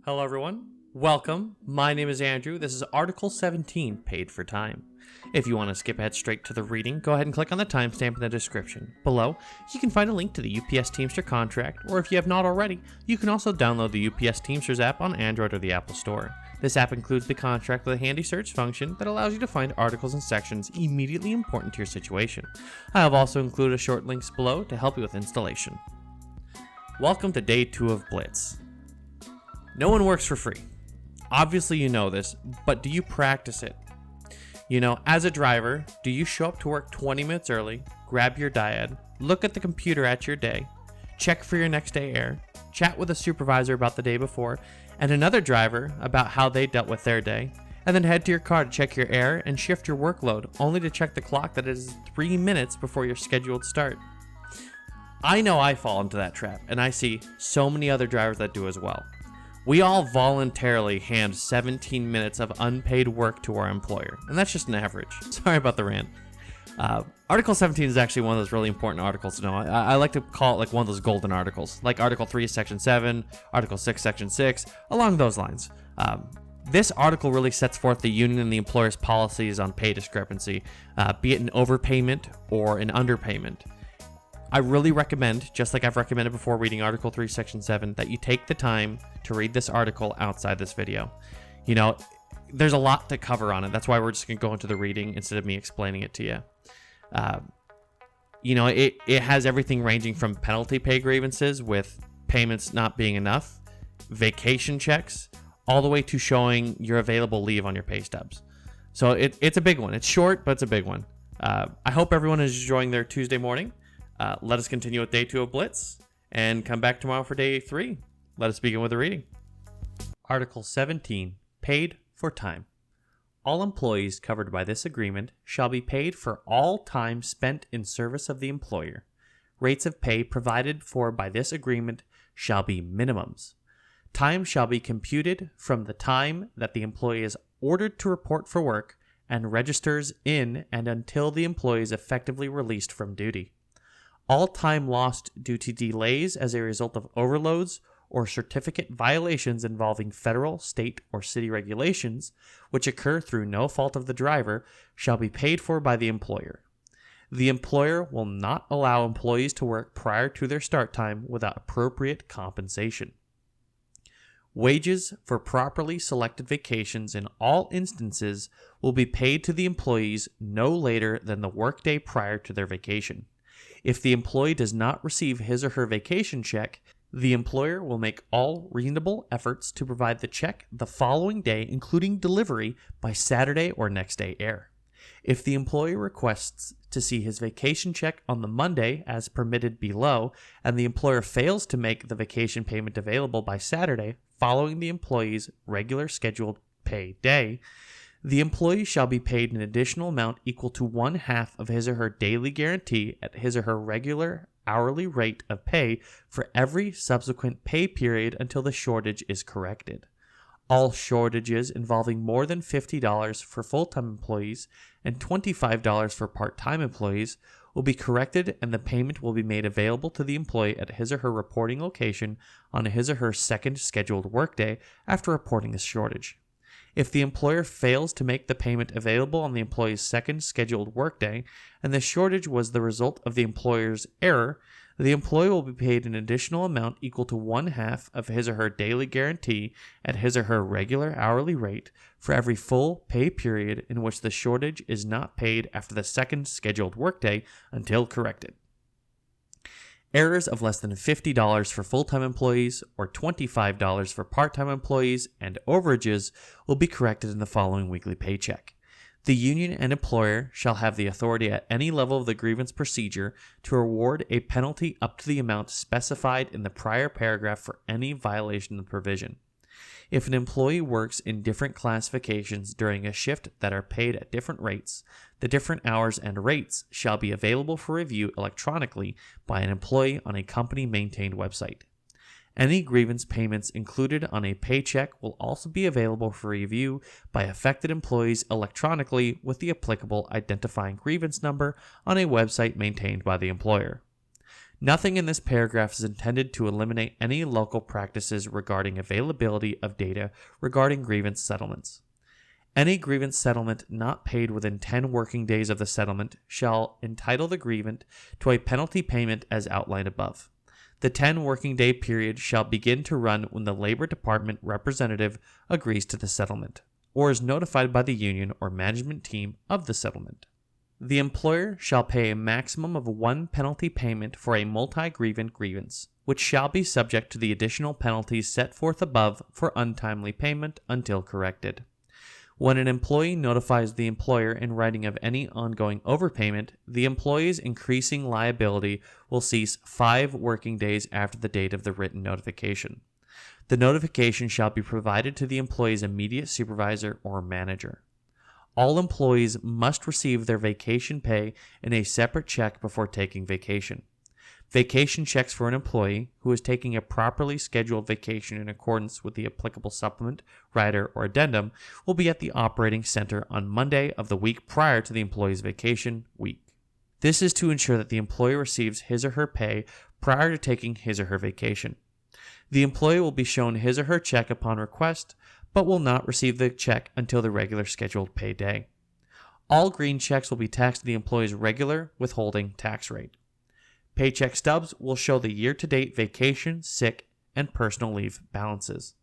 Hello everyone, welcome. My name is Andrew. This is Article 17, Paid for Time. If you want to skip ahead straight to the reading, go ahead and click on the timestamp in the description. Below, you can find a link to the UPS Teamster contract, or if you have not already, you can also download the UPS Teamsters app on Android or the Apple Store. This app includes the contract with a handy search function that allows you to find articles and sections immediately important to your situation. I have also included a short links below to help you with installation. Welcome to Day 2 of Blitz. No one works for free. Obviously you know this, but do you practice it? You know, as a driver, do you show up to work 20 minutes early, grab your dyad, look at the computer at your day, check for your next day air, chat with a supervisor about the day before, and another driver about how they dealt with their day, and then head to your car to check your air and shift your workload, only to check the clock that it is 3 minutes before your scheduled start? I know I fall into that trap, and I see so many other drivers that do as well. We all voluntarily hand 17 minutes of unpaid work to our employer, and that's just an average. Sorry about the rant. Article 17 is actually one of those really important articles to know. I like to call it like one of those golden articles, like Article 3, Section 7, Article 6, Section 6, along those lines. This article really sets forth the union and the employer's policies on pay discrepancy, be it an overpayment or an underpayment. I really recommend, just like I've recommended before reading Article 3, Section 7, that you take the time to read this article outside this video. You know, there's a lot to cover on it. That's why we're just going to go into the reading instead of me explaining it to you. You know, it has everything ranging from penalty pay grievances with payments not being enough, vacation checks, all the way to showing your available leave on your pay stubs. So it's a big one. It's short, but it's a big one. I hope everyone is enjoying their Tuesday morning. Let us continue with Day 2 of Blitz, and come back tomorrow for Day 3. Let us begin with the reading. Article 17, Paid for Time. All employees covered by this agreement shall be paid for all time spent in service of the employer. Rates of pay provided for by this agreement shall be minimums. Time shall be computed from the time that the employee is ordered to report for work and registers in and until the employee is effectively released from duty. All time lost due to delays as a result of overloads or certificate violations involving federal, state, or city regulations, which occur through no fault of the driver, shall be paid for by the employer. The employer will not allow employees to work prior to their start time without appropriate compensation. Wages for properly selected vacations in all instances will be paid to the employees no later than the workday prior to their vacation. If the employee does not receive his or her vacation check, the employer will make all reasonable efforts to provide the check the following day, including delivery by Saturday or next day air. If the employee requests to see his vacation check on the Monday as permitted below, and the employer fails to make the vacation payment available by Saturday following the employee's regular scheduled pay day, the employee shall be paid an additional amount equal to 1/2 of his or her daily guarantee at his or her regular hourly rate of pay for every subsequent pay period until the shortage is corrected. All shortages involving more than $50 for full-time employees and $25 for part-time employees will be corrected, and the payment will be made available to the employee at his or her reporting location on his or her second scheduled workday after reporting the shortage. If the employer fails to make the payment available on the employee's second scheduled workday, and the shortage was the result of the employer's error, the employee will be paid an additional amount equal to 1/2 of his or her daily guarantee at his or her regular hourly rate for every full pay period in which the shortage is not paid after the second scheduled workday until corrected. Errors of less than $50 for full-time employees or $25 for part-time employees and overages will be corrected in the following weekly paycheck. The union and employer shall have the authority at any level of the grievance procedure to award a penalty up to the amount specified in the prior paragraph for any violation of the provision. If an employee works in different classifications during a shift that are paid at different rates, the different hours and rates shall be available for review electronically by an employee on a company-maintained website. Any grievance payments included on a paycheck will also be available for review by affected employees electronically with the applicable identifying grievance number on a website maintained by the employer. Nothing in this paragraph is intended to eliminate any local practices regarding availability of data regarding grievance settlements. Any grievance settlement not paid within 10 working days of the settlement shall entitle the grievant to a penalty payment as outlined above. The 10 working day period shall begin to run when the Labor Department representative agrees to the settlement, or is notified by the union or management team of the settlement. The employer shall pay a maximum of 1 penalty payment for a multi-grievant grievance, which shall be subject to the additional penalties set forth above for untimely payment until corrected. When an employee notifies the employer in writing of any ongoing overpayment, the employee's increasing liability will cease 5 working days after the date of the written notification. The notification shall be provided to the employee's immediate supervisor or manager. All employees must receive their vacation pay in a separate check before taking vacation. Vacation checks for an employee who is taking a properly scheduled vacation in accordance with the applicable supplement, rider, or addendum will be at the operating center on Monday of the week prior to the employee's vacation week. This is to ensure that the employee receives his or her pay prior to taking his or her vacation. The employee will be shown his or her check upon request, but will not receive the check until the regular scheduled pay day. All green checks will be taxed at the employee's regular withholding tax rate. Paycheck stubs will show the year-to-date vacation, sick, and personal leave balances.